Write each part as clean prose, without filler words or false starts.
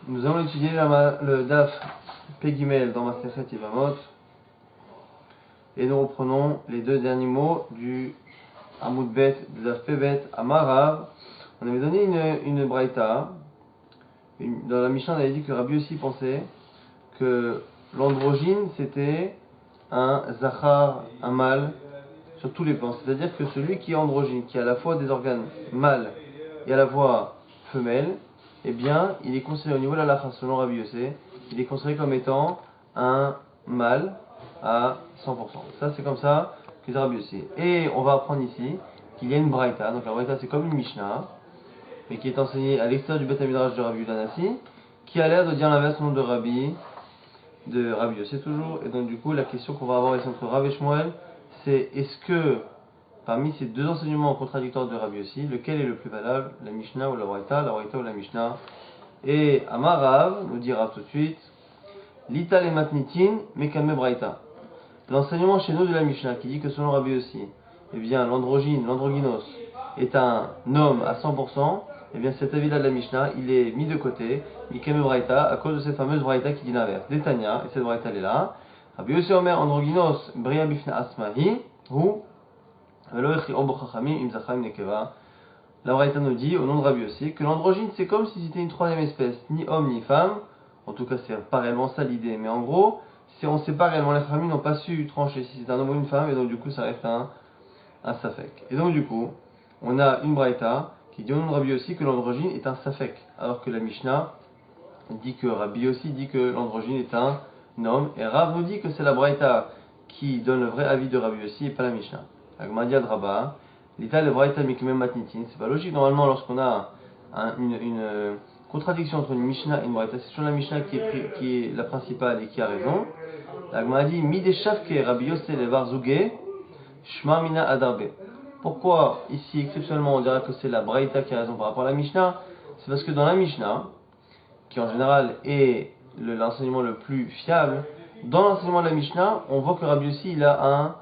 Nous allons étudier le Daf Pegimel dans Masechet Yevamot et nous reprenons les deux derniers mots du Amud Bet, du Daf Pebet, Amarav. On avait donné une braïta. Dans la Mishnah, on avait dit que Rabbi aussi pensait que l'androgyne c'était un zachar, un mâle, sur tous les plans. C'est-à-dire que celui qui est androgyne, qui a à la fois des organes mâles et à la fois femelles, eh bien, il est considéré au niveau de la lacha, selon Rabbi Yossé, il est considéré comme étant un mâle à 100%. Ça, c'est comme ça que c'est Rabbi Yossé. Et on va apprendre ici qu'il y a une braïta. Donc la braïta, c'est comme une Mishnah, mais qui est enseignée à l'extérieur du Beth Midrash de Rabbi Udanassi, qui a l'air de dire l'inverse nom de Rabbi Yossé toujours. Et donc du coup, la question qu'on va avoir ici entre Rav et Shmuel, c'est est-ce que parmi ces deux enseignements contradictoires de Rabbi Yossi, lequel est le plus valable, la Mishnah ou la Braïta ou la Mishnah? Et Amarav nous dira tout de suite, Lita le matnitin mekame Braïta. L'enseignement chez nous de la Mishnah qui dit que selon Rabbi Yossi, eh bien l'androgynos est un homme à 100%, eh bien cet avis-là de la Mishnah, il est mis de côté, mekame Braïta, à cause de cette fameuse Braïta qui dit l'inverse. Détania, et cette Braïta elle est là. Rabbi Yossi omer androgynos bria bifna asmahi, ou la Braïta nous dit, au nom de Rabbi Yossi, que l'androgyne c'est comme si c'était une troisième espèce, ni homme ni femme. En tout cas, c'est pas réellement ça l'idée, mais en gros, on ne sait pas réellement, les familles n'ont pas su trancher si c'est un homme ou une femme, et donc du coup, ça reste un safek. Et donc du coup, on a une Braïta qui dit au nom de Rabbi Yossi que l'androgyne est un safek, alors que la Mishnah dit que Rabbi Yossi dit que l'androgyne est un homme, et Rav nous dit que c'est la Braïta qui donne le vrai avis de Rabbi Yossi et pas la Mishnah. Agmadia Draba, l'État le Braïta Mikmem Matnitin, c'est pas logique normalement lorsqu'on a une contradiction entre une Mishnah et une Braïta, c'est sur la Mishnah qui est la principale et qui a raison. Agmadia dit Mideshafke Rabbi Yossi le Varzuge, Shma Mina Adarbe. Pourquoi ici exceptionnellement on dirait que c'est la Braïta qui a raison par rapport à la Mishnah? C'est parce que dans la Mishnah, qui en général est l'enseignement le plus fiable, dans l'enseignement de la Mishnah, on voit que Rabbi Yossi il a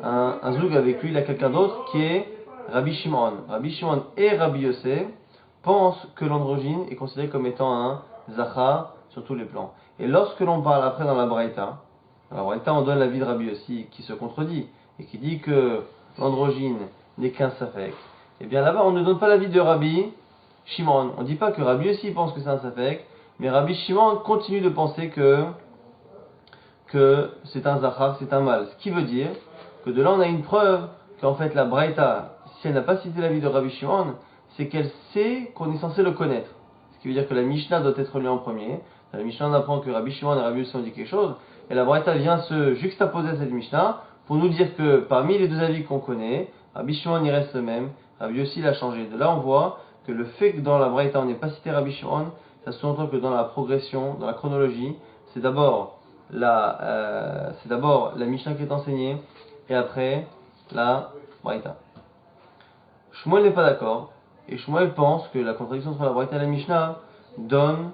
un zoug avec lui, il a quelqu'un d'autre qui est Rabbi Shimon. Rabbi Shimon et Rabbi Yossé pensent que l'androgyne est considéré comme étant un zachar sur tous les plans. Et lorsque l'on parle après dans la Braïta, on donne l'avis de Rabbi Yossi qui se contredit et qui dit que l'androgyne n'est qu'un safek. Et bien là-bas, on ne donne pas l'avis de Rabbi Shimon. On ne dit pas que Rabbi Yossi pense que c'est un safek, mais Rabbi Shimon continue de penser que c'est un zachar, c'est un mâle. Ce qui veut dire que de là on a une preuve qu'en fait la Braïta, si elle n'a pas cité l'avis de Rabbi Shimon, c'est qu'elle sait qu'on est censé le connaître. Ce qui veut dire que la Mishnah doit être lue en premier. La Mishnah on apprend que Rabbi Shimon et Rabbi Yossi ont dit quelque chose, et la Braïta vient se juxtaposer à cette Mishnah pour nous dire que parmi les deux avis qu'on connaît, Rabbi Shimon y reste le même, Rabbi Yossi l'a changé. De là on voit que le fait que dans la Braïta on n'ait pas cité Rabbi Shimon, ça sous-entend que dans la progression, dans la chronologie, c'est d'abord la Mishnah qui est enseignée, et après la Braïta. Shmuel n'est pas d'accord, et Shmuel pense que la contradiction entre la Braïta et la Mishnah donne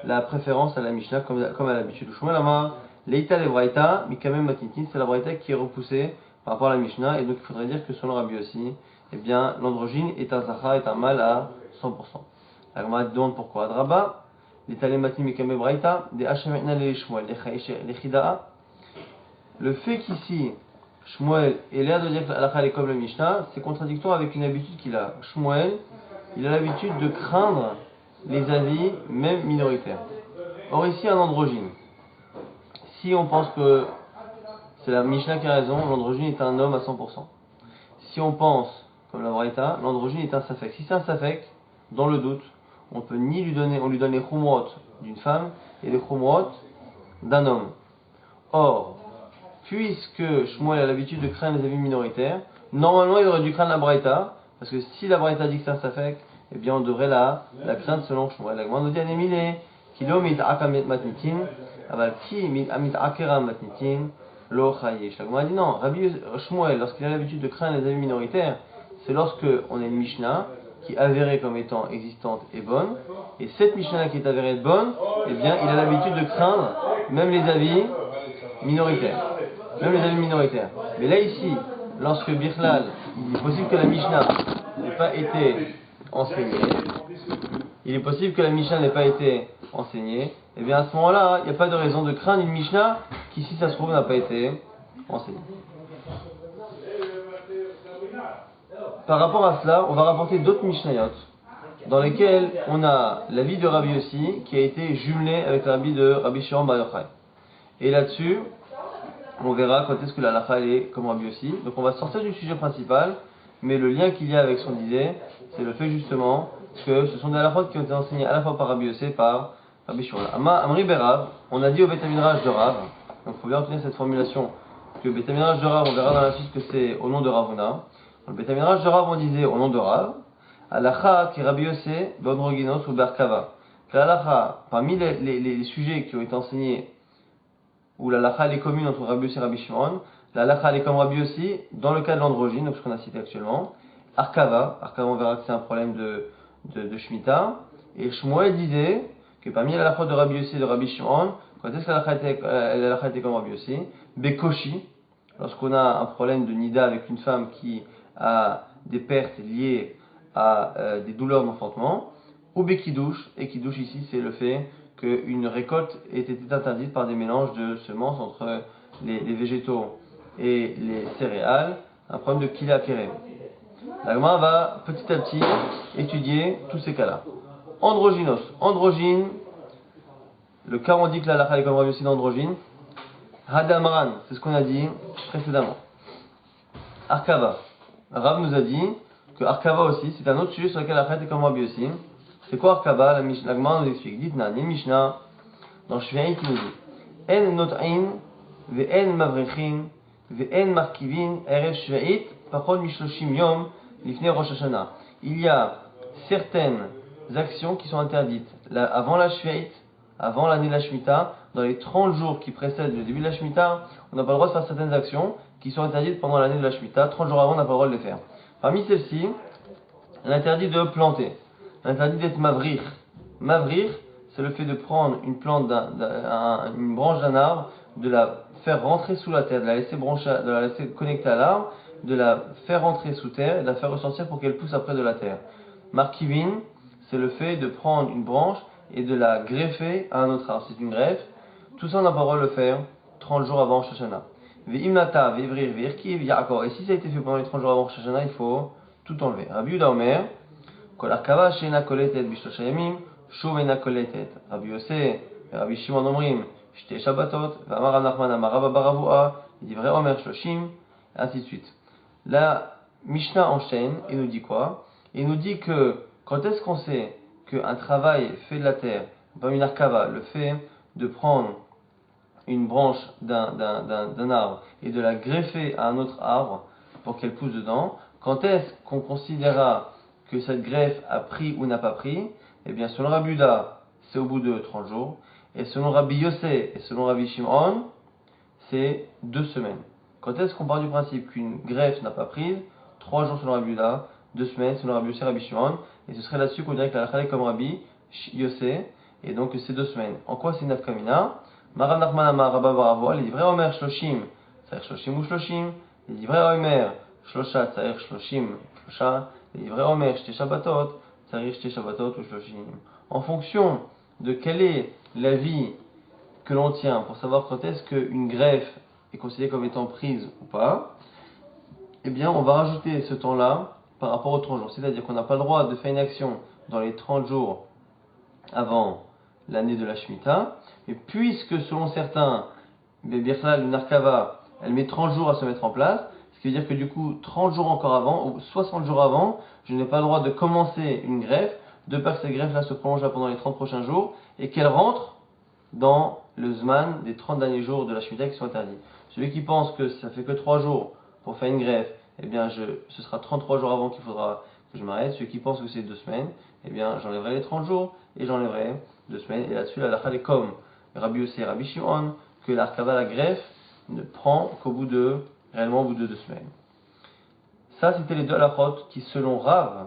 la préférence à la Mishnah comme à l'habitude. Shmuel Amar, Leïta le Braïta, Mikamem Matnitin, c'est la Braïta qui est repoussée par rapport à la Mishnah, et donc il faudrait dire que selon Rabbi Yossi, eh bien l'androgyne est un zachar, est un mâle à 100%. La Gemara demande pourquoi. Adraba, Leïta le Matnitin, Mikamem Braïta, des Hachem le Shmuel, les Chida'a. Le fait qu'ici, Shmuel ait l'air de dire que l'halakha est comme le Mishnah, c'est contradictoire avec une habitude qu'il a. Shmuel, il a l'habitude de craindre les avis, même minoritaires. Or ici, un androgyne. Si on pense que c'est la Mishnah qui a raison, l'androgyne est un homme à 100%. Si on pense, comme la Braïta, l'androgyne est un safek. Si c'est un safek, dans le doute, on lui donne les chumrot d'une femme et les chumrot d'un homme. Or, puisque Shmuel a l'habitude de craindre les avis minoritaires, normalement il aurait dû craindre la Braïta, parce que si la Braïta dit que c'est un safek, eh bien on devrait la craindre selon Shmuel. La Gemara nous dit anémile, kilo mit akamet matnitin, aval ki mit amit akera matnitin, lo chayesh. La Gemara dit non, Rabbi Shmuel, lorsqu'il a l'habitude de craindre les avis minoritaires, c'est lorsque on a une Mishnah qui est avérée comme étant existante et bonne, et cette Mishnah qui est avérée bonne, eh bien il a l'habitude de craindre même les avis minoritaires. Mais là ici, lorsque Birlal, il est possible que la Mishnah n'ait pas été enseignée, il est possible que la Mishnah n'ait pas été enseignée, et bien à ce moment-là, il n'y a pas de raison de craindre une Mishnah qui, si ça se trouve, n'a pas été enseignée. Par rapport à cela, on va rapporter d'autres Mishnayot dans lesquels on a l'avis de Rabbi Yossi qui a été jumelé avec l'avis de Rabbi Shimon Bar Yochai. Et là-dessus, on verra quand est-ce que la halakha est comme Rabbi Yossi. Donc on va sortir du sujet principal, mais le lien qu'il y a avec ce qu'on disait, c'est le fait justement que ce sont des halakhot qui ont été enseignés à la fois par Rabbi Yossi et par Rabbi Shimon. Amri Berav, on a dit au Beit HaMidrash de Rav, donc il faut bien retenir cette formulation, que le Beit HaMidrash de Rav, on verra dans la suite que c'est au nom de Ravuna. Dans le Beit HaMidrash de Rav, on disait au nom de Rav, halakha qui Rabbi Yossi, Bodroginos ou Berkava. Que halakha, parmi les sujets qui ont été enseignés, où la halakha est commune entre Rabbi Yossi et Rabbi Shimon, la halakha est comme Rabbi Yossi dans le cas de l'androgyne, donc ce qu'on a cité actuellement. Arkava, on verra que c'est un problème de Shemitah. Et Shmuel disait que parmi la halakha de Rabbi Yossi et de Rabbi Shimon, quand est-ce que la halakha était comme Rabbi Yossi? Bekoshi, lorsqu'on a un problème de nida avec une femme qui a des pertes liées à des douleurs d'enfantement, ou Bekidouche, et Kidouche ici c'est le fait qu'une récolte ait été interdite par des mélanges de semences entre les végétaux et les céréales, un problème de Kila Kérem. La Gemara va petit à petit étudier tous ces cas-là. Androgynos, androgyne, le cas où on dit que la halakha est comme Rabbi Yossi d'androgyne, Hadamran, c'est ce qu'on a dit précédemment. Arkava, Rav nous a dit que Arkava aussi, c'est un autre sujet sur lequel la halakha est comme Rabbi Yossi. C'est quoi Arkava? La Gemara nous explique. Dites-na, ni Mishnah, dans Shvi'in qui nous dit En not'in, ve'en mavrechin, ve'en markivin, erev Shvi'it, pachon mishloshim yom, lifnei Rosh Hashanah. Il y a certaines actions qui sont interdites avant la Shvi'it, avant l'année de la Shemitah, dans les 30 jours qui précèdent le début de la Shemitah, on n'a pas le droit de faire certaines actions qui sont interdites pendant l'année de la Shemitah. 30 jours avant, on n'a pas le droit de les faire. Parmi celles-ci, l'interdit de planter. L'interdit d'être mavrir. Mavrir, c'est le fait de prendre une plante, une branche d'un arbre, de la faire rentrer sous la terre, de la laisser connecter à l'arbre, de la faire rentrer sous terre et de la faire ressortir pour qu'elle pousse après de la terre. Markivin, c'est le fait de prendre une branche et de la greffer à un autre arbre. C'est une greffe. Tout ça, on n'a pas le droit de le faire 30 jours avant Rosh Hashanah. Ve'imnata, ve'ivrir, ve'irki, ve'ya'akor. Et si ça a été fait pendant les 30 jours avant Rosh Hashanah, il faut tout enlever. Rabbi Yehuda Omer, Kol arkava she'ena koletet b'shlosha yamim, shuv ena koletet. Rabbi Yossi, Rabbi Shimon omrim, shte shabbatot, ve'amar Rav Nachman amar Rabba bar Avua, divrei Omer shloshim, et ainsi de suite. La Mishnah enchaîne et nous dit quoi? Et nous dit que quand est-ce qu'on sait qu'un travail fait de la terre, comme une arkava, le fait de prendre une branche d'un arbre et de la greffer à un autre arbre pour qu'elle pousse dedans, quand est-ce qu'on considérera que cette greffe a pris ou n'a pas pris? Eh bien, selon Rabbi Yehuda, c'est au bout de 30 jours, et selon Rabbi Yossi et selon Rabbi Shimon, c'est 2 semaines. Quand est-ce qu'on part du principe qu'une greffe n'a pas prise? 3 jours selon Rabbi Yehuda, 2 semaines selon Rabbi Yossi et Rabbi Shimon, et ce serait là-dessus qu'on dirait que la halakha est comme Rabbi Yossi, et donc c'est 2 semaines. En quoi c'est nafkamina? Marav Nachman amar Rabba bar Avua, il dit vrai Omer shloshim, tzarich shloshim ou shloshim, il dit vrai Omer shlosha, tzarich shloshim, shlosha, il dit vrai Omer shte shabbatot, tzarich shte shabbatot ou shloshim. En fonction de quel est l'avis que l'on tient pour savoir quand est-ce qu'une greffe est considérée comme étant prise ou pas, eh bien on va rajouter ce temps-là par rapport aux 30 jours. C'est-à-dire qu'on n'a pas le droit de faire une action dans les 30 jours avant l'année de la Shemitah, mais puisque selon certains, Birchal, une Arkava, elle met 30 jours à se mettre en place, ce qui veut dire que du coup 30 jours encore avant, ou 60 jours avant, je n'ai pas le droit de commencer une greffe, de peur que cette greffe-là se prolonge pendant les 30 prochains jours, et qu'elle rentre dans le Zman des 30 derniers jours de la Shemitah qui sont interdits. Celui qui pense que ça fait que 3 jours pour faire une greffe, eh bien ce sera 33 jours avant qu'il faudra que je m'arrête. Celui qui pense que c'est 2 semaines, eh bien j'enlèverai les 30 jours et j'enlèverai 2 semaines. Et là-dessus, la halakha est comme Rabbi Yossi et Rabbi Shimon, que l'arkava, la greffe, ne prend réellement au bout de 2 semaines. Ça, c'était les deux halakhot qui, selon Rav,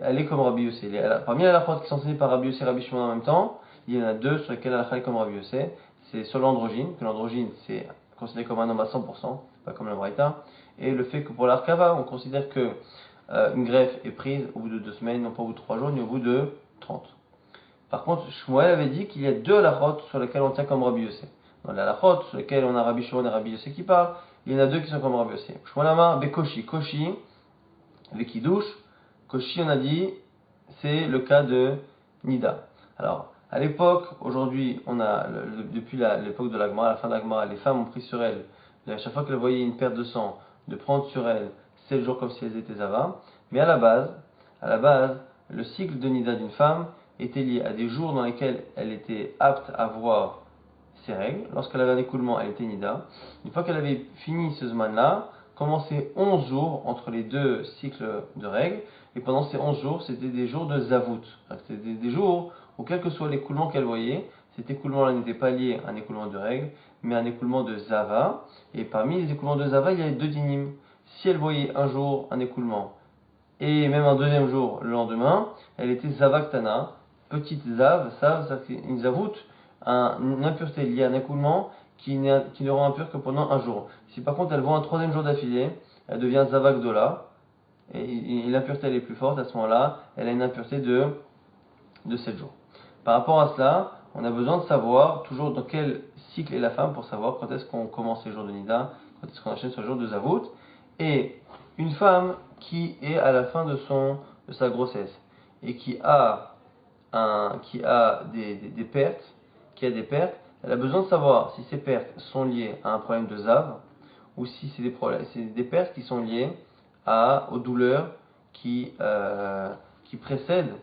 allaient comme Rabbi Yossi. Parmi les halakhot qui sont enseignés par Rabbi Yossi et Rabbi Shimon en même temps, il y en a 2 sur lesquels la halakha est comme Rabbi Yossi. C'est sur l'androgyne, que l'androgyne c'est considéré comme un homme à 100%, pas comme la braïta, et le fait que pour l'arkava, on considère que une greffe est prise au bout de 2 semaines, non pas au bout de 3 jours, ni au bout de 30. Par contre, Shmuel avait dit qu'il y a deux halachot sur lesquels on tient comme Rabbi Yossé. Dans les halachot sur lesquels on a Rabbi Shimon et Rabbi Yossé qui parlent, il y en a deux qui sont comme Rabbi Yossé. Shmuel Amar, Bekoshi, Koshi, Vekidouche. Koshi, on a dit, c'est le cas de Nida. Alors, à l'époque, aujourd'hui, on a, depuis l'époque de l'Agma, à la fin de l'Agma, les femmes ont pris sur elles, à chaque fois qu'elles voyaient une perte de sang, de prendre sur elles 7 jours comme si elles étaient Zava. Mais à la base, le cycle de Nida d'une femme était lié à des jours dans lesquels elle était apte à voir ses règles. Lorsqu'elle avait un écoulement, elle était Nida. Une fois qu'elle avait fini ce Zman-là, commençaient 11 jours entre les deux cycles de règles. Et pendant ces 11 jours, c'était des jours de Zavout. C'était des jours où, quel que soit l'écoulement qu'elle voyait, cet écoulement-là n'était pas lié à un écoulement de règles, mais à un écoulement de Zava. Et parmi les écoulements de Zava, il y avait deux dynimes. Si elle voyait un jour un écoulement, et même un deuxième jour le lendemain, elle était Zavaktana, petite Zav, une Zavout, une impureté liée à un écoulement qui ne rend impure que pendant un jour. Si par contre elle voit un troisième jour d'affilée, elle devient Zavakdola, et l'impureté elle est plus forte, à ce moment-là, elle a une impureté de 7 jours. Par rapport à cela, on a besoin de savoir toujours dans quel cycle est la femme pour savoir quand est-ce qu'on commence les jours de Nida, quand est-ce qu'on enchaîne sur le jour de Zavout. Et une femme qui est à la fin de sa grossesse et qui a des pertes, elle a besoin de savoir si ces pertes sont liées à un problème de Zav ou si c'est des pertes qui sont liées aux douleurs qui précèdent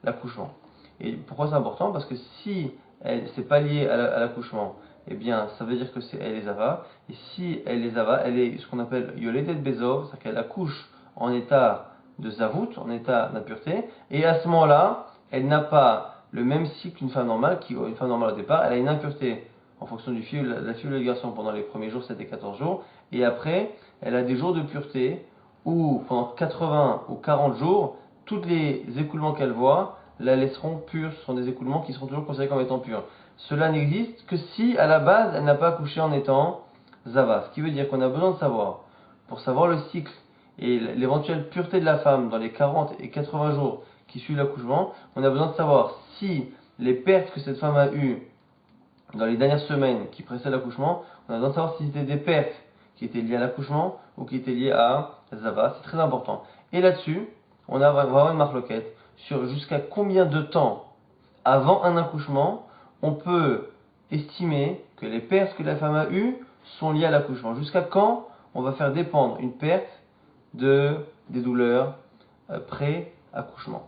l'accouchement. Et pourquoi c'est important? Parce que si c'est pas lié à l'accouchement, eh bien ça veut dire que elle est Zava. Et si elle est Zava, elle est ce qu'on appelle Yoledet Bezov, c'est-à-dire qu'elle accouche en état de Zavout, en état d'impureté, et à ce moment-là, elle n'a pas le même cycle qu'une femme normale, une femme normale au départ, elle a une impureté en fonction du fille, la fille ou le garçon pendant les premiers jours, 7 et 14 jours, et après, elle a des jours de pureté où pendant 80 ou 40 jours, tous les écoulements qu'elle voit la laisseront pure, ce sont des écoulements qui seront toujours considérés comme étant purs. Cela n'existe que si, à la base, elle n'a pas accouché en étant Zava. Ce qui veut dire qu'on a besoin de savoir, pour savoir le cycle et l'éventuelle pureté de la femme dans les 40 et 80 jours qui suivent l'accouchement, on a besoin de savoir si les pertes que cette femme a eues dans les dernières semaines qui précèdent l'accouchement, on a besoin de savoir si c'était des pertes qui étaient liées à l'accouchement ou qui étaient liées à Zava. C'est très important. Et là-dessus, on va avoir une marloquette sur jusqu'à combien de temps avant un accouchement on peut estimer que les pertes que la femme a eues sont liées à l'accouchement. Jusqu'à quand on va faire dépendre une perte des douleurs pré-accouchement.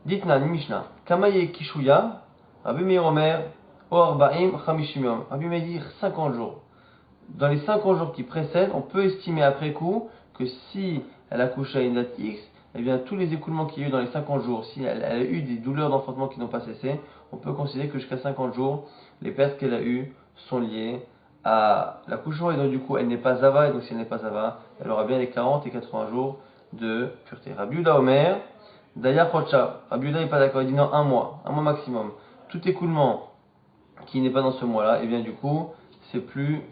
Ditna ni Mishnah. Kamaye Kishuya, Rabbi Meir Omer, Oarbaim Chamishim Yom. Rabbi Meir dit 50 jours. Dans les 50 jours qui précèdent, on peut estimer après coup que si elle a couché à une date X, eh bien tous les écoulements qu'il y a eu dans les 50 jours, si elle a eu des douleurs d'enfantement qui n'ont pas cessé, on peut considérer que jusqu'à 50 jours, les pertes qu'elle a eues sont liées à l'accouchement et donc du coup elle n'est pas Zava, et donc si elle n'est pas Zava, elle aura bien les 40 et 80 jours de pureté. Rabbi Yehuda Omer, Daya Chocha, Rabbi Yehuda n'est pas d'accord, il dit non, un mois maximum. Tout écoulement qui n'est pas dans ce mois-là, et bien du coup, c'est plus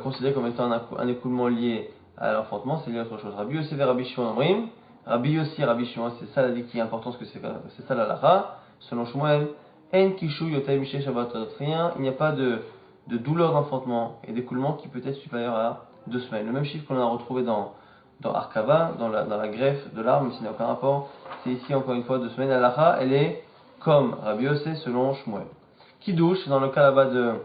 considéré comme étant un écoulement lié à l'enfantement, c'est lié à autre chose. Rabbi Yossi et Rabbi Shimon Omrim, Rabbi Yossi et Rabbi Shimon, c'est ça la vie qui est importante, parce que c'est ça la lacha, selon Shmuel, En Kishu Yotai Mishe Shabbatot, rien, il n'y a pas de douleur d'enfantement et d'écoulement qui peut être supérieur à 2 semaines. Le même chiffre qu'on a retrouvé dans Arkava, dans la greffe de l'arme, mais s'il n'y a aucun rapport, c'est ici encore une fois 2 semaines. La lacha, elle est comme Rabbi Yossi selon Shmuel. Kiddush, dans le cas là-bas de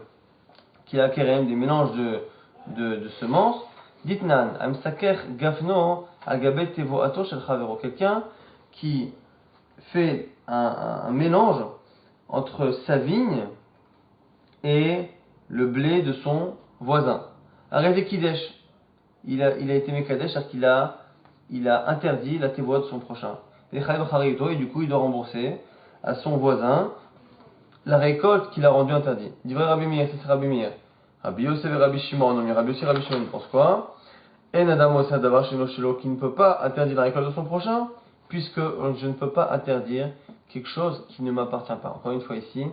Kila Kerem, des mélanges de semences, Ditnan, Amsaker Gafno, Agabet Tevo Ato Shel Chavero, quelqu'un qui fait un mélange entre sa vigne et le blé de son voisin. Arrêtez Kidesh, il a été Mekadesh parce qu'il a interdit la tevoa de son prochain. Et du coup il doit rembourser à son voisin la récolte qu'il a rendue interdite. Dit vrai Rabbi Meir, c'est Rabbi Meir. Rabbi Yosef et Rabbi Shimon, non mais Rabbi Yosef et Rabbi Shimon pensent quoi? En Adam Osa Davar Shelo Shelo, qui ne peut pas interdire la récolte de son prochain, puisque je ne peux pas interdire quelque chose qui ne m'appartient pas. Encore une fois ici,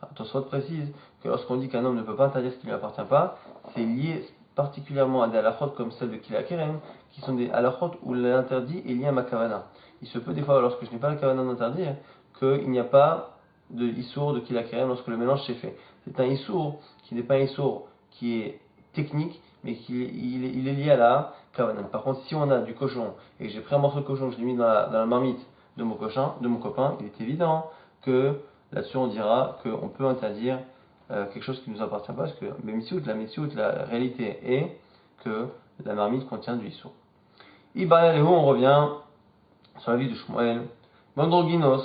attention précise que lorsqu'on dit qu'un homme ne peut pas interdire ce qui ne lui appartient pas, c'est lié particulièrement à des halachot comme celle de Kila Kerem, qui sont des halachot où l'interdit est lié à ma kavana. Il se peut des fois, lorsque je n'ai pas la kavana d'interdire, qu'il n'y a pas de Issour, de Kila Kerem, lorsque le mélange s'est fait. C'est un Issour qui n'est pas un Issour qui est technique, mais il est lié à la Kavanan. Par contre, si on a du cochon, et que j'ai pris un morceau de cochon, je l'ai mis dans la marmite de mon copain, il est évident que là-dessus on dira qu'on peut interdire quelque chose qui ne nous appartient pas, parce que la réalité est que la marmite contient du Issour. Ibaïa Léo, on revient sur la vie de Shmuel. Mandroginos,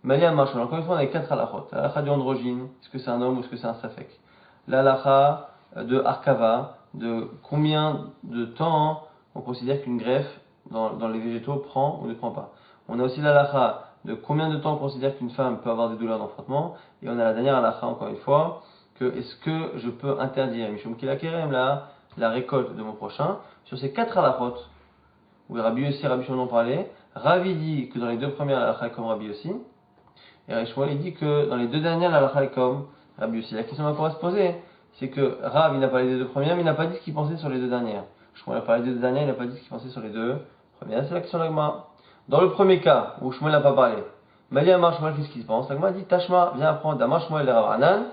Malia Marshal. Encore une fois, on a 4 halachot. L'halakha du androgyne, est-ce que c'est un homme ou est-ce que c'est un safek? L'halakha de Arkava, de combien de temps on considère qu'une greffe dans les végétaux prend ou ne prend pas. On a aussi l'halakha de combien de temps on considère qu'une femme peut avoir des douleurs d'enfantement. Et on a la dernière halakha, encore une fois, que est-ce que je peux interdire, Mishum Kila Kerem, la récolte de mon prochain. Sur ces 4 halachot, où Rabbi Yossi et Rabbi Shimon en parlaient, Ravi dit que dans les 2 premières, la halakha est comme Rabbi Yossi. Et Rabbi Shmuel dit que dans les 2 dernières, la halakha est comme Rabbi Yossi. La question qu'on va se poser, c'est que Rav, il n'a parlé des 2 premières, mais il n'a pas dit ce qu'il pensait sur les 2 dernières. Shmuel a parlé des 2 dernières, il n'a pas dit ce qu'il pensait sur les 2 premières. C'est la question de l'Agma. Dans le premier cas, où Shmuel n'a pas parlé, Mali Amar Shmuel, qu'est-ce qu'il pense? L'Agma dit Tashma, viens apprendre d'Amar Shmuel et Rav Hanan,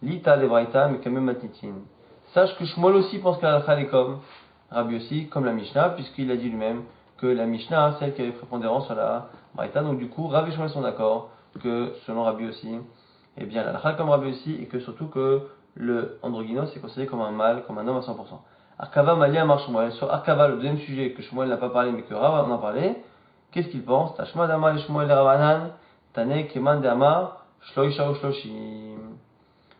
Lita de Braïta, mais quand même Matnitin. Sache que Shmuel aussi pense que la halakha est comme Rabbi Yossi, comme la Mishnah, puisqu'il a dit lui-même que la Mishnah, celle qui avait prépondérance sur la Braïta. Donc du coup, Rav et Shmuel sont d'accord que selon Rabbi Yossi, eh bien la halakha comme Rabbi Yossi, et que surtout que le androgynos est considéré comme un mâle, comme un homme à 100%. Arkava Malia Amar Shmuel. Sur Arkava, le deuxième sujet que Shmuel n'a pas parlé mais que Rav en a parlé, qu'est-ce qu'il pense? Tashma d'Amar et Shmuel et Rav Hanan, Tane Keman d'Amar, Shloisha ou Shloshim.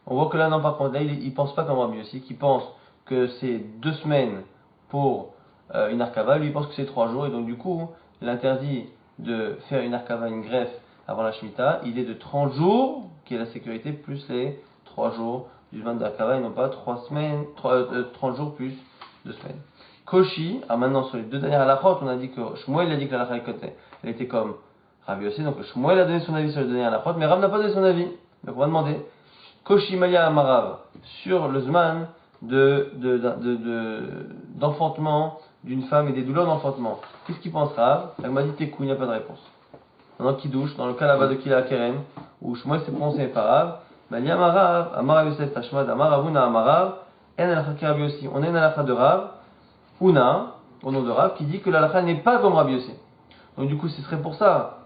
On voit que là, non, par contre, là, il pense pas comme Rabbi Yossi, qui pense que c'est 2 semaines pour une Arkava, lui il pense que c'est 3 jours, et donc du coup, l'interdit de faire une Arkava, une greffe avant la Shemitah, il est de 30 jours, qui est la sécurité, plus les 3 jours du 20 d'Arkava, et non pas 30 jours plus 2 semaines. Koshi, maintenant sur les 2 dernières halachot, on a dit que Shmuel a dit que la halakha elle était comme Rabbi Yossi, donc Shmuel a donné son avis sur les 2 dernières halachot, mais Rav n'a pas donné son avis. Donc on va demander, Koshi Maya Amarav, sur le Zman d'enfantement d'une femme et des douleurs d'enfantement. Qu'est-ce qu'il pense Rav? Il m'a dit Tekou, il n'y a pas de réponse. Maintenant Kiddush, dans le cas là-bas de Kila Keren, où Shmuel s'est prononcé par Rav, Mali Amarav, Amarav Yosef Tashmad, Amaravuna Amarav, En Alakha Rabbi Yossi. On a une halakha de Rav, Una, au nom de Rav, qui dit que la halakha n'est pas comme Rabbi Yossi. Donc du coup, ce serait pour ça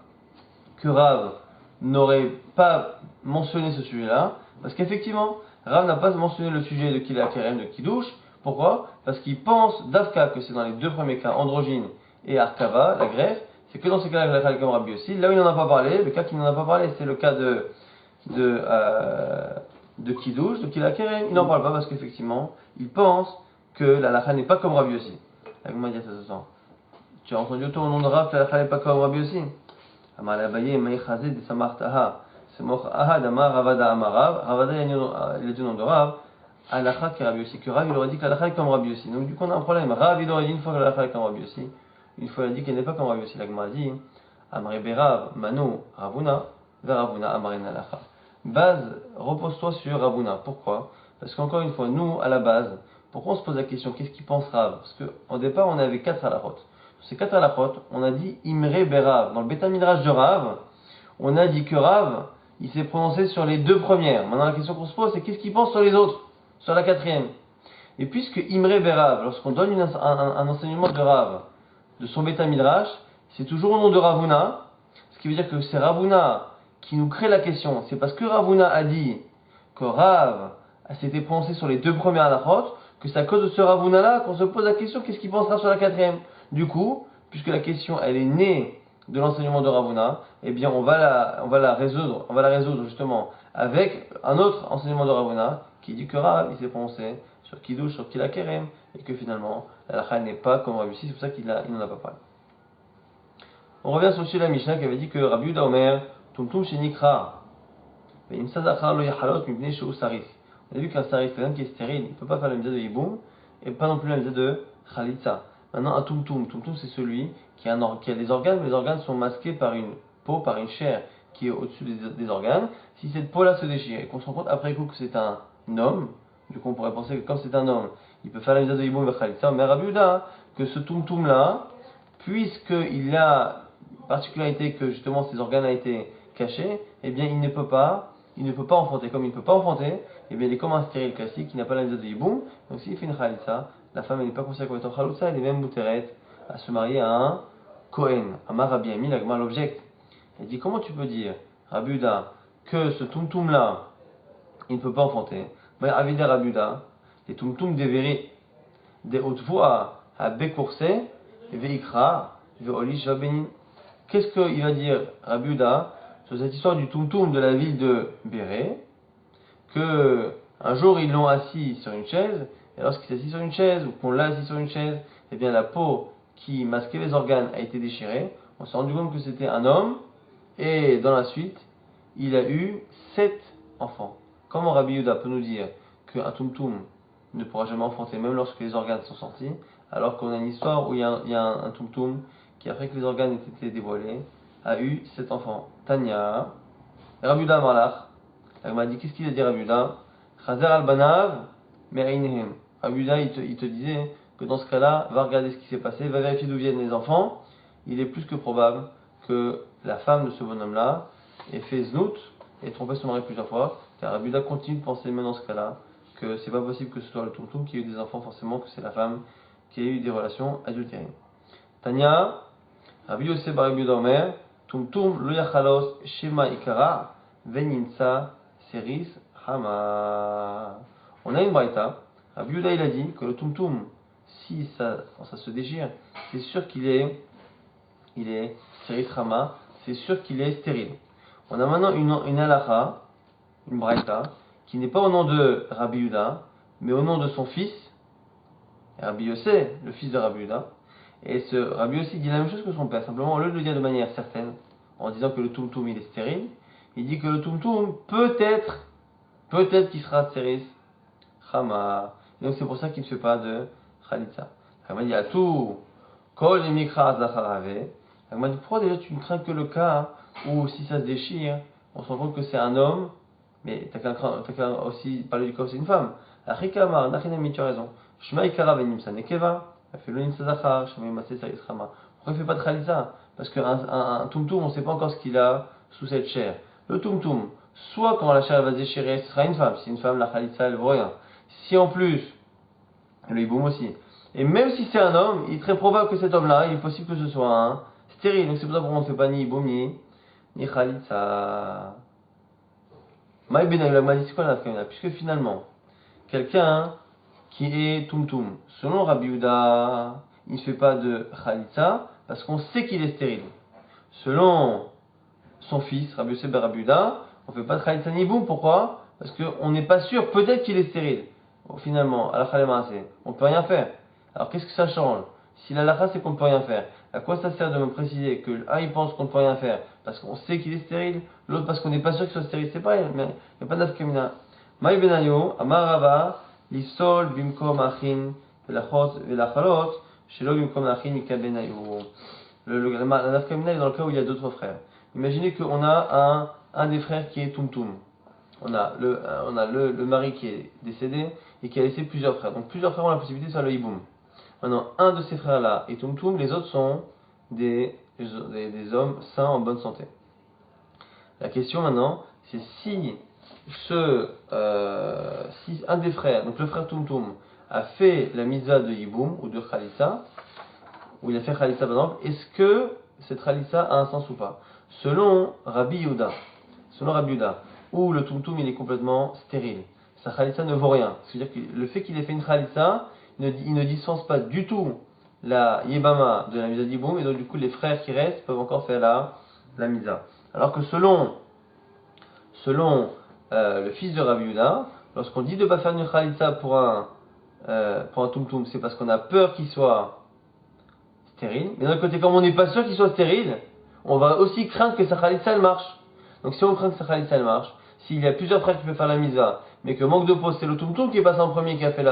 que Rav n'aurait pas mentionné ce sujet-là, parce qu'effectivement, Rav n'a pas mentionné le sujet de Kila Keren, de Kiddush. Pourquoi? Parce qu'il pense d'Afka que c'est dans les 2 premiers cas, androgyne et Arkava, la greffe, c'est que dans ces cas-là, la halakha est comme Rabbi Yossi. Là où il n'en a pas parlé, le cas qu'il n'en a pas parlé, c'est le cas de Kiddush, de Kila Keren. Il n'en parle pas parce qu'effectivement, il pense que la halakha n'est pas comme Rabbi Yossi. Tu as entendu au nom de Rav que la halakha n'est pas comme Rabbi Yossi? Amar Abaye, Maïchazé, de Samartaha, Semoch Ahad, Amar Ravada Amarav, Ravada, il a dit au nom de Rav, halakha qui est Rabbi Yossi, que Rav il aurait dit que la halakha est comme Rabbi Yossi. Donc du coup, on a un problème. Rav il aurait dit une fois que la halakha est comme Rabbi Yossi, une fois il a dit qu'elle n'est pas comme Rabbi Yossi. La Gemara dit, Amar Berav, Manu, Ravuna, Veravuna, Amarin halakha. Base, repose-toi sur Ravuna. Pourquoi? Parce qu'encore une fois, nous, à la base, pourquoi on se pose la question, qu'est-ce qu'il pense Rav? Parce qu'au départ, on avait 4 halachot. Sur ces 4 halachot, on a dit Imre Berav. Dans le Beth Midrash de Rav, on a dit que Rav, il s'est prononcé sur les 2 premières. Maintenant, la question qu'on se pose, c'est qu'est-ce qu'il pense sur les autres? Sur la 4e. Et puisque Imre Berav, lorsqu'on donne un enseignement de Rav, de son Beth Midrash, c'est toujours au nom de Ravuna, ce qui veut dire que c'est Ravuna qui nous crée la question. C'est parce que Ravuna a dit que Rav s'était prononcé sur les 2 premières halachot, que c'est à cause de ce Ravuna-là qu'on se pose la question, qu'est-ce qu'il pensera sur la 4e? Du coup, puisque la question elle est née de l'enseignement de Ravuna, eh bien on va la résoudre justement avec un autre enseignement de Ravuna qui dit que Rav il s'est prononcé sur Kiddush, sur Kila Kerem, et que finalement la halakha n'est pas comme Rabbi Yossi, c'est pour ça qu'il n'en a pas parlé. On revient sur le sujet de la Mishnah qui avait dit que Rabbi Yehuda Omer Tumtum shenikra ve'im sadachar lo yachalot mipnei shehu sarif. On a vu qu'un sarif, quelqu'un qui est stérile, il ne peut pas faire la mitzvah de hiboum et pas non plus la mitzvah de chalitza. Maintenant un tumtum c'est celui qui a des organes, mais les organes sont masqués par une peau, par une chair qui est au-dessus des organes. Si cette peau-là se déchire et qu'on se rend compte après coup que c'est un homme, du coup on pourrait penser que comme c'est un homme, il peut faire la mitzvah de hiboum et chalitza, mais Rabbi Yehuda que ce tumtum là, puisqu'il a particularité que justement ses organes a été cachés, eh bien il ne peut pas enfanter. Comme il ne peut pas enfanter, eh bien il est comme un stérile classique, il n'a pas la mitzvah de yiboum. Donc s'il fait une khalitsa, la femme elle n'est pas considérée comme étant khalitsa, elle est même mouteret à se marier à un Kohen. Amar Rabbi Ami, l'agma l'objecte. Il dit comment tu peux dire, Rabbi Yehuda, que ce tumtum là, il ne peut pas enfanter. Mais Avider Rabbi Yehuda, les tumtum deverit des hautes voix à Bekourse, Veikra, Veolish Vabenin. Qu'est-ce qu'il va dire Rabbi Yehuda sur cette histoire du tumtum de la ville de Béré, que un jour ils l'ont assis sur une chaise, et lorsqu'il s'est assis sur une chaise, ou qu'on l'a assis sur une chaise, eh bien la peau qui masquait les organes a été déchirée, on s'est rendu compte que c'était un homme, et dans la suite, il a eu 7 enfants. Comment Rabbi Yehuda peut nous dire qu'un tumtum ne pourra jamais enfanter, même lorsque les organes sont sortis, alors qu'on a une histoire où il y a un tumtum qui, après que les organes aient été dévoilés, a eu 7 enfants. Tanya, Rabbi Yehuda Malach, elle m'a dit, qu'est-ce qu'il a dit Rabbi Yehuda? Chazer al-banav, me'ainehem. Rabbi Yehuda, il te disait que dans ce cas-là, va regarder ce qui s'est passé, va vérifier d'où viennent les enfants. Il est plus que probable que la femme de ce bonhomme-là ait fait znout et trompé son mari plusieurs fois. Car Rabbi Yehuda continue de penser même dans ce cas-là que c'est pas possible que ce soit le tumtum qui ait eu des enfants, forcément que c'est la femme qui a eu des relations adultérines. Tanya, Rabbi Yosef bar Rabbi Yehuda Omer, tumtum lo yachalos shema ikara veninsa seris hama. On a une braïta. Rabbi Yehuda il a dit que le tumtum, si ça se déchire, c'est sûr qu'il est seris hama, c'est sûr qu'il est stérile. On a maintenant une halakha, une braïta, qui n'est pas au nom de Rabbi Yehuda, mais au nom de son fils, Rabbi Yossé, le fils de Rabbi Yehuda. Et ce Rabbi Yossé dit la même chose que son père, simplement au lieu de le dire de manière certaine, en disant que le tumtum il est stérile, il dit que le tumtum peut-être qu'il sera stérile, chama. Et donc c'est pour ça qu'il ne fait pas de khalitsa. Il dit à tout, kol mikra zacharave. Il dit pourquoi déjà tu ne crains que le cas où si ça se déchire, on se rend compte que c'est un homme, mais t'as qu'à aussi parler du cas où c'est une femme. Achikama, nachinami, tu as raison. Shma ikara venim sanekeva, afelonim sazachar, shma imase saris chama. Pourquoi il ne fait pas de khalitsa? Parce qu'un tumtum, on ne sait pas encore ce qu'il a sous cette chair. Le tumtum, soit quand la chair va se déchirer, ce sera une femme. Si une femme, la khalitsa, elle vaut rien. Si en plus, le hiboum aussi. Et même si c'est un homme, il est très probable que cet homme-là, il est possible que ce soit un stérile. Donc c'est pour ça qu'on ne fait pas ni hiboum ni khalitsa. Maï ben m'a dit c'est quoi la nafkamina? Puisque finalement, quelqu'un qui est tumtum, selon Rabbi Yehuda, il ne fait pas de khalitsa parce qu'on sait qu'il est stérile. Selon son fils, Rabbi Yosef ben Rabbi Yehuda, on ne fait pas de khalitsa ni hiboum. Pourquoi? Parce qu'on n'est pas sûr, peut-être qu'il est stérile. Bon, finalement, à la khalema, on ne peut rien faire. Alors qu'est-ce que ça change? Si la lacha c'est qu'on ne peut rien faire, à quoi ça sert de me préciser que l'un il pense qu'on ne peut rien faire parce qu'on sait qu'il est stérile, l'autre parce qu'on n'est pas sûr qu'il soit stérile? C'est pareil, mais il n'y a pas d'afkamina. Maï benayo, amarava, l'isol bimkom achin, velachalot, shelo bimkom achin, mika benayo. La nafkamina est dans le cas où il y a d'autres frères. Imaginez qu'on a un des frères qui est tumtum. On a le mari qui est décédé et qui a laissé plusieurs frères. Donc plusieurs frères ont la possibilité de faire le hiboum. Maintenant, un de ces frères-là est tumtum, les autres sont des hommes sains en bonne santé. La question maintenant, c'est si un des frères, donc le frère tumtum, a fait la mitzvah de hiboum ou de khalitsa, ou il a fait khalitsa par exemple, est-ce que cette khalitsa a un sens ou pas? Selon Rabbi Yehuda, où le tumtum il est complètement stérile, sa khalitsa ne vaut rien. C'est-à-dire que le fait qu'il ait fait une khalitsa, il ne dispense pas du tout la yébama de la misa d'Iboum, et donc du coup les frères qui restent peuvent encore faire la misa. Alors que selon le fils de Rabbi Yehuda, lorsqu'on dit de ne pas faire une khalitsa pour un tumtum, c'est parce qu'on a peur qu'il soit stérile. Mais d'un côté, comme on n'est pas sûr qu'il soit stérile, on va aussi craindre que sa khalitsa elle marche. Donc si on craint que sa khalitsa elle marche, s'il y a plusieurs frères qui peuvent faire la mitzvah, mais que manque de peau, c'est le tumtum qui est passé en premier qui a fait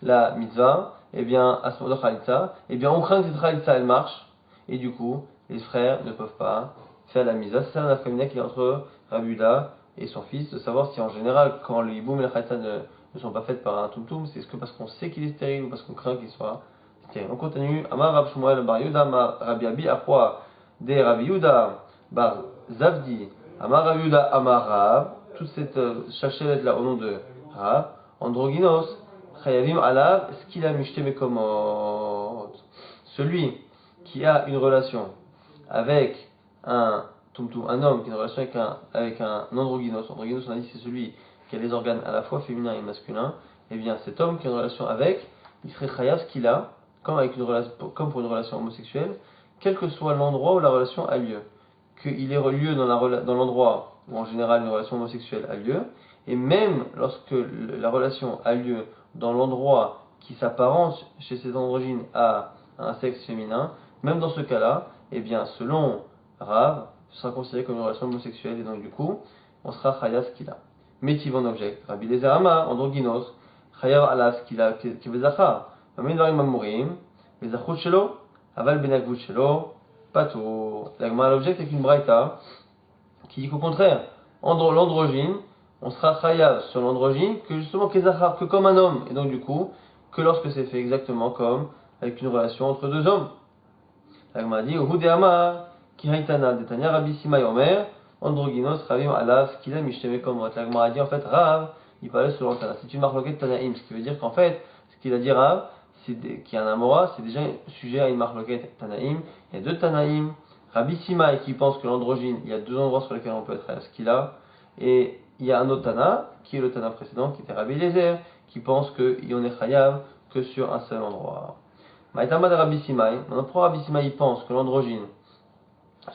la mitzvah, et bien à ce moment de khalitsa, et bien on craint que cette khalitsa elle marche, et du coup les frères ne peuvent pas faire la mitzvah. C'est un afkamina qui est entre Rabbi Yehuda et son fils, de savoir si en général quand le hiboum et la khalitsa ne sont pas faites par un tumtum, c'est ce que parce qu'on sait qu'il est stérile ou parce qu'on craint qu'il soit stérile. On continue. Amar Rab Shmuel bar Yehuda Amar Rabbi Abi Achwa des Rabbi Yehuda, Bar Zavdi, Amar Rabbi Yehuda, Amar Rav, toute cette chachelette là au nom de Rav, Androgynos, Chayavim Alav, Skila Mishte Mekomot. Celui qui a une relation avec un un homme qui a une relation avec un androgynos. Androgynos, on a dit c'est celui qui a les organes à la fois féminins et masculins. Et bien cet homme qui a une relation avec, il serait chayav ce qu'il a, comme pour une relation homosexuelle, quel que soit l'endroit où la relation a lieu. Qu'il ait lieu dans l'endroit où en général une relation homosexuelle a lieu, et même lorsque la relation a lieu dans l'endroit qui s'apparente chez ces androgynes à un sexe féminin, même dans ce cas-là, eh bien selon Rav, ce sera considéré comme une relation homosexuelle et donc du coup, on sera chayav ce qu'il a. Métiv en object, Rabbi Lezer Ama, androgynos, chayav ala ce qu'il a, kevezachar, amin varim amurim, vezachut shelo, aval benagvut shelo, pato. La Gemara l'object avec une braïta qui dit qu'au contraire, l'androgyne, on sera chayav sur l'androgyne que justement kezachar, que comme un homme, et donc du coup, que lorsque c'est fait exactement comme avec une relation entre deux hommes. La Gemara dit, Hudeama, ki haitana, detania Rabbi Simai Omer, androgynos, ravim alav, skila mishteme komot. La Gemara dit, en fait, Rav, il parlait selon Tana. C'est une marloquette Tanaïm, ce qui veut dire qu'en fait, ce qu'il a dit Rav, qui est un Amora, c'est déjà sujet à une marloquette Tanaïm. Il y a deux Tanaïm, Rabbi Simai qui pense que l'androgyne, il y a deux endroits sur lesquels on peut être ce qu'il a, et il y a un autre Tana, qui est le Tana précédent, qui était Rabbi Lezer, qui pense qu'il y en est chayav que sur un seul endroit. Maïtama de Rabbi Simai, maintenant pour Rabbi Simai, il pense que l'androgyne,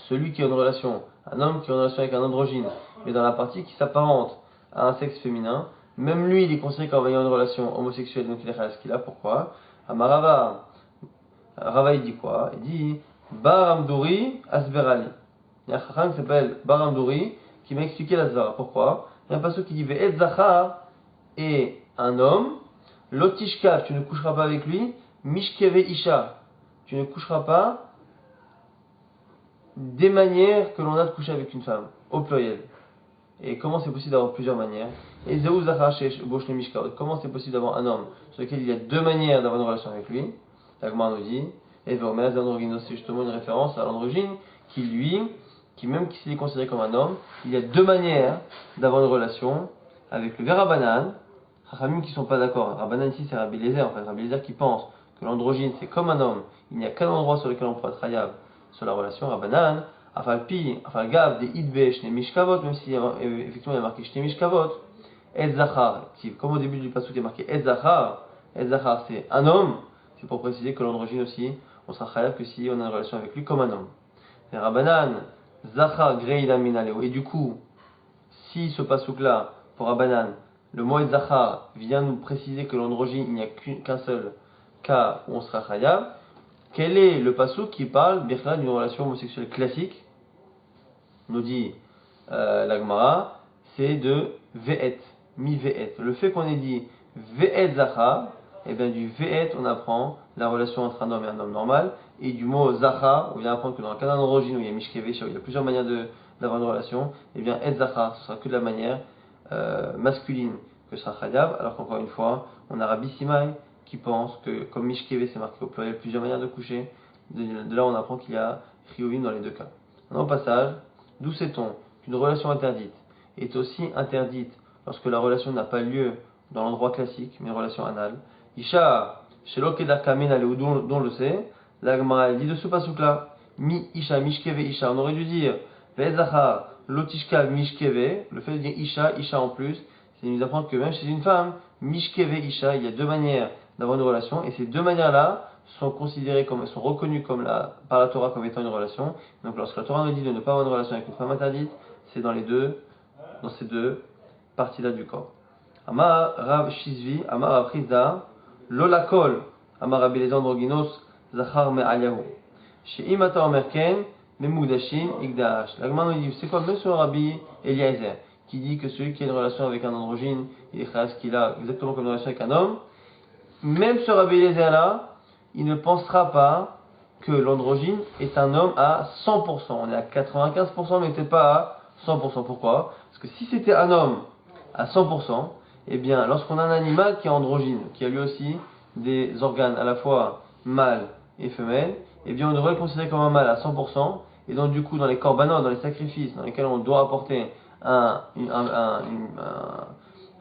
celui qui a une relation, un homme qui a une relation avec un androgyne, mais dans la partie qui s'apparente à un sexe féminin, même lui il est considéré comme ayant une relation homosexuelle, donc il est chayav ce qu'il a. Pourquoi? Amarava, Rava il dit quoi? Il dit Baramdouri Asberali. Il y a un chacham qui s'appelle Baramdouri qui m'a expliqué la zvara. Pourquoi? Il y a un passage qui dit Ve'et Zachar est un homme, Lotishkav, tu ne coucheras pas avec lui, Mishkeve Isha, tu ne coucheras pas des manières que l'on a de coucher avec une femme, au pluriel. Et comment c'est possible d'avoir plusieurs manières? Et Zéou Zachar Boshne Mishkaot, comment c'est possible d'avoir un homme sur lequel il y a deux manières d'avoir une relation avec lui? La Gemara nous dit, et Veomer Androgynos, c'est justement une référence à l'androgyne qui même s'il est considéré comme un homme, il y a deux manières d'avoir une relation avec le Rabbanan. Chachamim qui ne sont pas d'accord. Rabbanan ici c'est Rabbi Lezer, en fait. Rabbi Lezer qui pense que l'androgyne c'est comme un homme, il n'y a qu'un endroit sur lequel on peut être chayav sur la relation. Rabbanan, Afalgav, des Idbe, Shne Mishkavot, même si effectivement il y a marqué Shne Mishkavot, Et Zachar, comme au début du passage il y a marqué Et Zachar c'est un homme, c'est pour préciser que l'androgyne aussi, on sera chayav que si on a une relation avec lui comme un homme. Et Rabbanan, Zachar Greila Minaleo, et du coup, si ce passouk là, pour Rabbanan, le mot Zachar vient nous préciser que l'androgyne, il n'y a qu'un seul cas où on sera chayav, quel est le passouk qui parle d'une relation homosexuelle classique? Nous dit la Gemara, c'est de Ve'et, mi Ve'et. Le fait qu'on ait dit Ve'et Zachar, et bien du Ve'et on apprend la relation entre un homme et un homme normal, et du mot Zachar, on vient apprendre que dans le cas d'un androgyne où il y a Mishkeveh, où il y a plusieurs manières d'avoir une relation, et bien Et Zachar, ce sera que de la manière masculine que ce sera chayav, alors qu'encore une fois, on a Rabbi Simai qui pense que comme Mishkeveh c'est marqué au pluriel, plusieurs manières de coucher, de là on apprend qu'il y a Chiyuvim dans les deux cas. Maintenant au passage, d'où sait-on qu'une relation interdite est aussi interdite lorsque la relation n'a pas lieu dans l'endroit classique, mais une relation anale? Isha, Shelo Kedar Kamen Aleu, dont le sait, la Gemara dit de ce pasuk-là, Mi Isha, Mishkeveh Isha, on aurait dû dire Ve'ezachar, Lotishka, Mishkeveh, le fait de dire Isha, Isha en plus, c'est nous apprendre que même chez une femme, Mishkeveh Isha, il y a deux manières d'avoir une relation, et ces deux manières-là sont considérées comme, sont reconnues comme par la Torah comme étant une relation. Donc lorsque la Torah nous dit de ne pas avoir une relation avec une femme interdite, c'est dans ces deux parties-là du corps. Amar Rav Shizvi, Amar Rav Chizda, Lolakol, Amar Rabbi Lezer Androgynos, Zachar Me'alyahu. Chez Imata Omerken, Memudashim, Igdash. La Gemara nous dit, c'est quoi, même sur Rabbi Eliezer, qui dit que celui qui a une relation avec un androgyne, il est chayav qu'il a exactement comme une relation avec un homme, même ce Rabbi Eliezer là, il ne pensera pas que l'androgyne est un homme à 100%. On est à 95%, mais peut-être pas à 100%. Pourquoi? Parce que si c'était un homme à 100%, eh bien, lorsqu'on a un animal qui est androgyne, qui a lui aussi des organes à la fois mâles et femelles, eh bien, on devrait le considérer comme un mâle à 100%, et donc du coup dans les korbanot, dans les sacrifices dans lesquels on doit apporter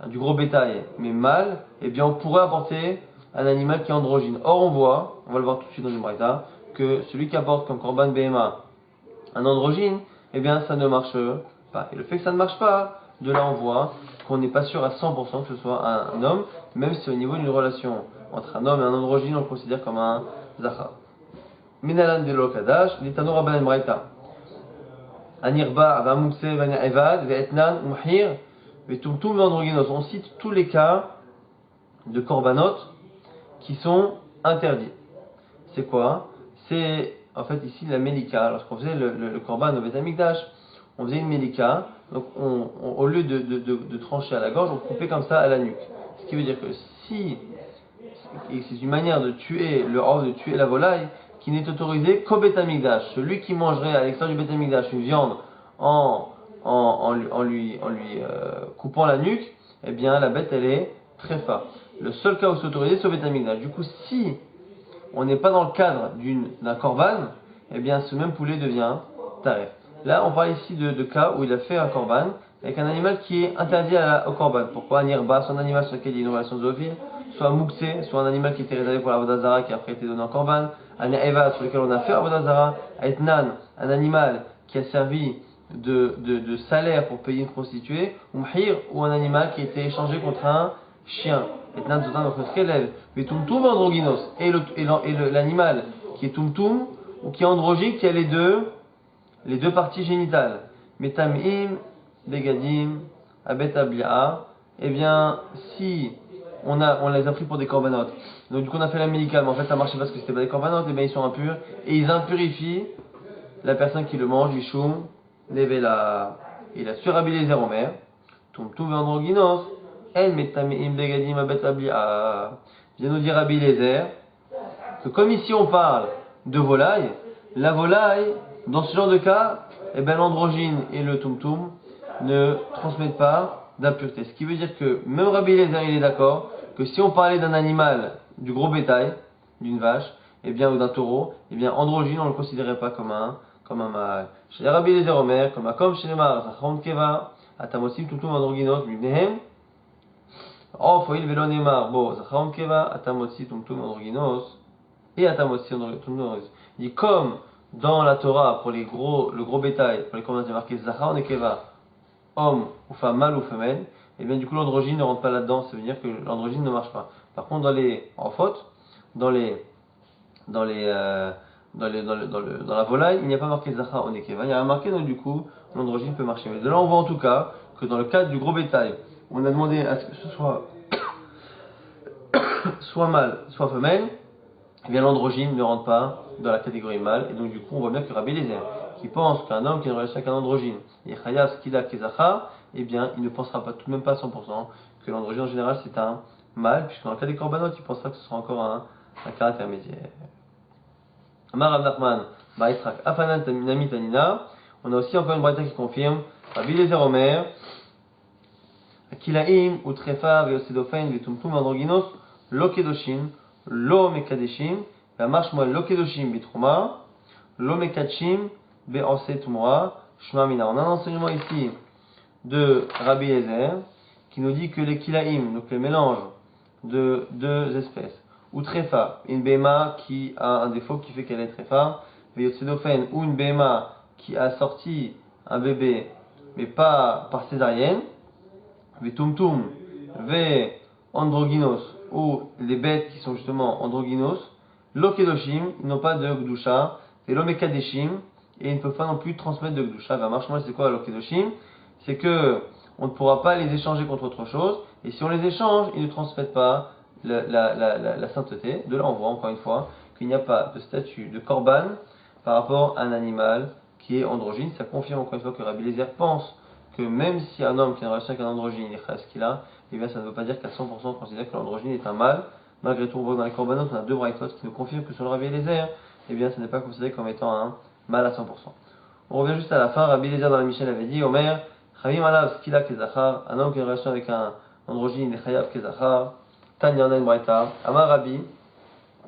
du gros bétail, mais mâle, eh bien on pourrait apporter un animal qui est androgyne. Or on va le voir tout de suite dans une braïta, que celui qui apporte comme korban BMA un androgyne, eh bien ça ne marche pas. Et le fait que ça ne marche pas, de là on voit qu'on n'est pas sûr à 100% que ce soit un homme, même si au niveau d'une relation entre un homme et un androgyne, on le considère comme un zachar. Minalan de l'okadash, l'itano rabbanan braïta. Anirba, Vamukse, Vania Evad, Vetnan, Umhir, Vetumtum, Androgynos. On cite tous les cas de korbanot qui sont interdits. C'est quoi? C'est en fait ici la Melika. Lorsqu'on faisait le korban au Beth Amikdash, on faisait une Melika. Donc au lieu de trancher à la gorge, on coupait comme ça à la nuque. Ce qui veut dire que si c'est une manière de tuer de tuer la volaille qui n'est autorisée qu'au Beth Amikdash. Celui qui mangerait à l'extérieur du Beth Amikdash une viande en lui coupant la nuque, eh bien la bête elle est tréfa. Le seul cas où c'est autorisé c'est au Beth Amikdash. Du coup si on n'est pas dans le cadre d'un korban, eh bien ce même poulet devient taref. Là on parle ici de cas où il a fait un korban avec un animal qui est interdit au korban. Pourquoi un irba, soit un animal sur lequel il y a une relation zoophile, soit un mouxé, soit un animal qui était réservé pour la vodazara qui a après été donné en korban, un eva sur lequel on a fait la vodazara, etnan, un animal qui a servi de salaire pour payer une prostituée, ou un animal qui a été échangé contre un chien. Etnan zotan donc notre élève, mais tumtum androgynos, et l'animal qui est tumtum ou qui est androgyne, qui a les deux parties génitales, metamim, begadim, abetablia, eh bien si on les a pris pour des corbanotes, donc du coup on a fait la médicale, mais en fait ça marchait parce que c'était pas des corbanotes, et bien ils sont impurs, et ils impurifient la personne qui le mange, Mishum, Nevela, il a surhabillé les Omer, Tumtum androgynos, El metameim begadim abetablia, vient nous dire Rabbi Eliezer, que comme ici on parle de volaille, la volaille, dans ce genre de cas, eh ben, l'androgyne et le tumtum ne transmettent pas d'impureté. Ce qui veut dire que même Rabbi Eliezer il est d'accord que si on parlait d'un animal, du gros bétail, d'une vache, eh bien, ou d'un taureau, eh bien androgyne on ne le considérait pas comme un mâle. Chez Rabbi Eliezer Omer, comme chez les Mar, Zachron Keva, Atamosim tumtum androgynos, Mibnehem, Oh, foil velo nemar, bo, Zachron Keva, Atamotsi tumtum androgynos, et Atamotsi tumtum androgynos. Il dit comme dans la Torah, pour le gros bétail, pour les combats c'est marqué Zachar et Keva, homme ou femme, mâle ou femelle, et bien du coup l'androgyne ne rentre pas là-dedans, ça veut dire que l'androgyne ne marche pas. Par contre, en faute, dans la volaille, il n'y a pas marqué Zachar et Keva, il y a marqué donc du coup l'androgyne peut marcher. Mais de là on voit en tout cas que dans le cadre du gros bétail, on a demandé à ce que ce soit soit mâle, soit femelle, eh bien l'androgyne ne rentre pas dans la catégorie mâle, et donc du coup on voit bien que Rabbi Eliezer, qui pense qu'un homme qui a une relation avec un androgyne, et Chayas Kila Kezachar, eh bien il ne pensera pas, tout de même pas à 100%, que l'androgyne en général c'est un mâle, puisque dans le cas des corbanotes, il pensera que ce sera encore un cas intermédiaire. Amar Rav Nachman, Ba'itrak, Afanan Nami Tanina, on a aussi encore une braïta qui confirme, Rabbi Eliezer Omer, Kilaim, Utrefa, Veosedofen, Vetumtum, Androgynos, Lokedoshim, Lo Mekadeshim, Marshmoel Lokedoshim, Bitrouma, Lo Mekadshim, Be'anse Tumra, Shma Mina. On a un enseignement ici de Rabbi Eliezer qui nous dit que les Kilaim, donc les mélanges de deux espèces, ou Trefa, une Bema qui a un défaut qui fait qu'elle est Trefa, Veosedofen, ou une Bema qui a sorti un bébé, mais pas par césarienne, Vetumtum, Ve Androgynos, ou les bêtes qui sont justement androgynos, Lokedoshim, ils n'ont pas de Gdusha, et Lomekadeshim, et ils ne peuvent pas non plus transmettre de Gdusha. C'est quoi Lokedoshim? C'est que on ne pourra pas les échanger contre autre chose, et si on les échange, ils ne transmettent pas la sainteté. De là, on voit encore une fois qu'il n'y a pas de statut de korban par rapport à un animal qui est androgyne. Ça confirme encore une fois que Rabbi Eliezer pense que même si un homme qui a une relation avec un androgyne est ce qu'il a, eh bien ça ne veut pas dire qu'à 100% on considère que l'androgyne est un mâle. Malgré tout, on voit dans les korbanot, on a deux braïtot qui nous confirment que sur le Rabbi Eliezer, eh bien ce n'est pas considéré comme étant un mâle à 100%. On revient juste à la fin. Rabbi Eliezer dans la Michel avait dit, Omer, Chavim alav skila kezachar, un homme qui a une relation avec un androgyne, il est chayav kezachar, Tanya on a une braïta, Amar Rabbi,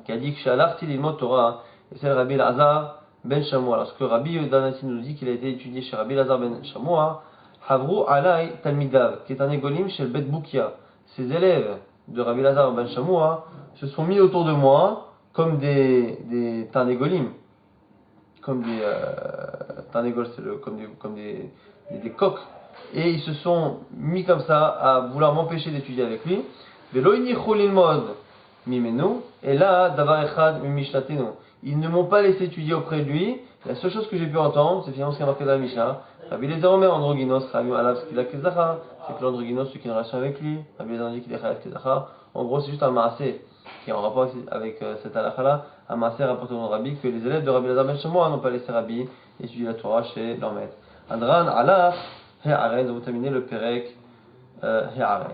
qui a dit que chez Alarti l'ilmot Torah, et c'est le Rabbi Elazar, ben Shamoua. Lorsque Rabbi Yodanassi nous dit qu'il a été étudié chez Rabbi Lazar ben Shamoua, Havru Alay Talmidav, qui est un égolim chez le Bet Boukia. Ses élèves de Rabbi Lazar ben Shamoua se sont mis autour de moi comme des Tanégolim, comme des Tanégol, c'est comme des coqs. Et ils se sont mis comme ça à vouloir m'empêcher d'étudier avec lui. Velo inichou lilmod mimenu, et là, davar echad mishnatenu. Ils ne m'ont pas laissé étudier auprès de lui. La seule chose que j'ai pu entendre, c'est finalement ce qui a marqué dans la Mishnah. Rabbi Eliezer Omer, androgynos, Rabbi Alav, skila kezachar. C'est que l'androgynos, celui qui a une relation avec lui. Rabbi Eliezer dit qu'il est chayat kezachar. En gros, c'est juste un maasé qui est en rapport avec cette halakha-là. Un maasé rapporté au nom de Rabbi, que les élèves de Rabbi Eliezer Ben Shamoua n'ont pas laissé Rabbi étudier la Torah chez leur maître. Adran, Alaf, He'aren, nous avons terminé le Perek He'aren.